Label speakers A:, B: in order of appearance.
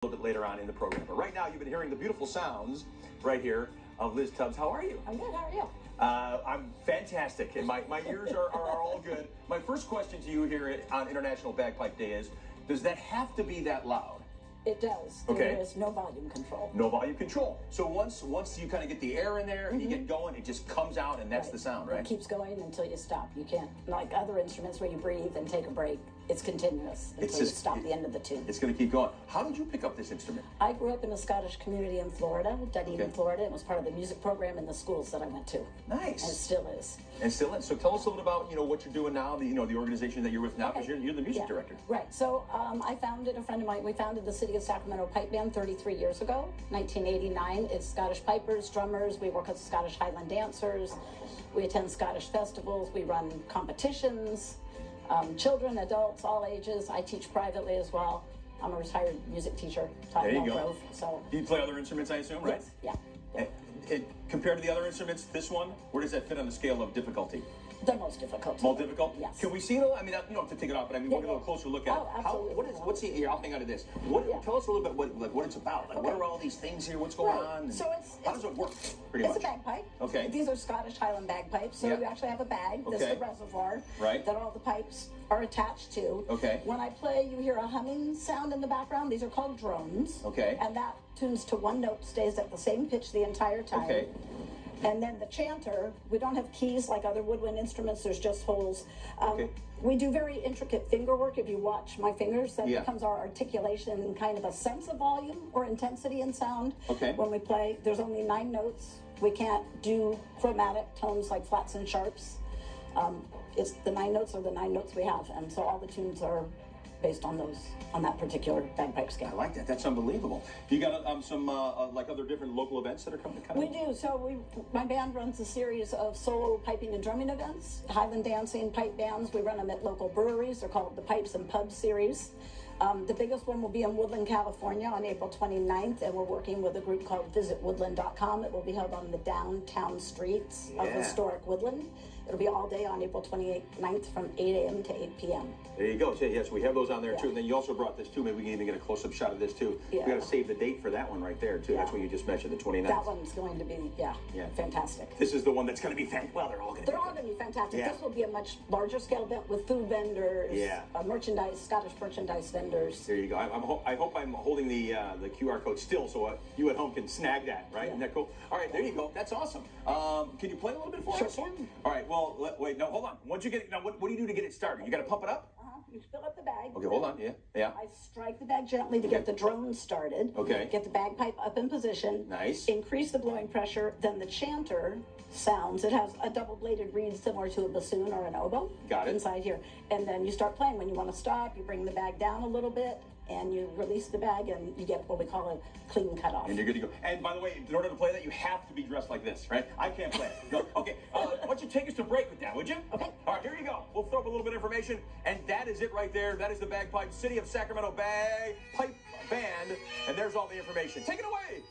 A: little bit later on in the program. But right now, you've been hearing the beautiful sounds right here of Liz Tubbs. How are you?
B: I'm good. How are you?
A: I'm fantastic, and my ears are all good. My first question to you here on International Bagpipe Day is, does that have to be that loud?
B: It does.
A: Okay.
B: There is no volume control.
A: No volume control. So once you kind of get the air in there and you get going, it just comes out, and that's the sound, right?
B: It keeps going until you stop. You can't, like other instruments where you breathe and take a break, it's continuous until you stop the end of the tune.
A: It's going to keep going. How did you pick up this instrument?
B: I grew up in a Scottish community in Florida, Dunedin, Florida. It was part of the music program in the schools that I went to.
A: Nice.
B: And it still is.
A: And still is. So tell us a little about, what you're doing now, the organization that you're with now, because you're the music director.
B: Right. So I founded, a friend of mine, we founded the City of Sacramento Pipe Band 33 years ago, 1989. It's Scottish pipers, drummers. We work with Scottish Highland dancers. We attend Scottish festivals. We run competitions. Children, adults, all ages. I teach privately as well. I'm a retired music teacher, taught in Elk Grove. So
A: you play other instruments, I assume, right?
B: Yes. Yeah.
A: Compared to the other instruments, this one, where does that fit on the scale of difficulty?
B: The most difficult.
A: Most difficult?
B: Yes.
A: Can we see it? I mean, you don't have to take it off, but I mean, we'll get a little closer look at it.
B: Absolutely.
A: What's the? Here, I'll hang on to this. Tell us a little bit what it's about. Like, what are all these things here? What's going on? And
B: so
A: how does it work? Pretty much.
B: It's a bagpipe.
A: Okay.
B: These are Scottish Highland bagpipes. So you actually have a bag. This is the reservoir that all the pipes are attached to.
A: Okay.
B: When I play, you hear a humming sound in the background. These are called drones.
A: Okay.
B: And that tunes to one note, stays at the same pitch the entire time.
A: Okay.
B: And then the chanter, we don't have keys like other woodwind instruments, there's just holes.
A: Okay.
B: We do very intricate finger work. If you watch my fingers, that becomes our articulation and kind of a sense of volume or intensity in sound.
A: Okay.
B: When we play, there's only 9 notes. We can't do chromatic tones like flats and sharps. It's the 9 notes are the 9 notes we have, and so all the tunes are based on that particular bagpipe scale.
A: I like that. That's unbelievable. You got some like other different local events that are coming?
B: We do. So my band runs a series of solo piping and drumming events, Highland dancing, pipe bands. We run them at local breweries. They're called the Pipes and Pubs series. The biggest one will be in Woodland, California on April 29th, and we're working with a group called visitwoodland.com. It will be held on the downtown streets of historic Woodland. It'll be all day on April 29th from 8 a.m. to 8 p.m.
A: There you go. So, yes, we have those on there, too. And then you also brought this, too. Maybe we can even get a close-up shot of this, too. We got to save the date for that one right there, too. That's what you just mentioned, the 29th.
B: That one's going to be, fantastic.
A: This is the one that's going to be fantastic. Well, they're all going to be
B: fantastic. This will be a much larger scale event with food vendors, merchandise, Scottish merchandise vendors.
A: There you go. I hope I'm holding the QR code still so you at home can snag that, right? Isn't that cool? All right, there you go. That's awesome. Can you play a little bit for us?
B: Sure.
A: All right, well, wait, no, hold on. Once you get it, now what do you do to get it started? You got to pump it up?
B: You fill up the bag.
A: Okay, hold on. Yeah.
B: I strike the bag gently to get the drone started.
A: Okay.
B: Get the bagpipe up in position.
A: Nice.
B: Increase the blowing pressure. Then the chanter sounds. It has a double-bladed reed similar to a bassoon or an oboe.
A: Got it.
B: Inside here. And then you start playing. When you want to stop, you bring the bag down a little bit, and you release the bag, and you get what we call a clean cutoff.
A: And you're good to go. And by the way, in order to play that, you have to be dressed like this, right? I can't play it. No. Okay, why don't you take us to break with that, would you?
B: Okay.
A: All right, here you go. We'll throw up a little bit of information, and that is it right there. That is the Bagpipe City of Sacramento Bagpipe Band, and there's all the information. Take it away.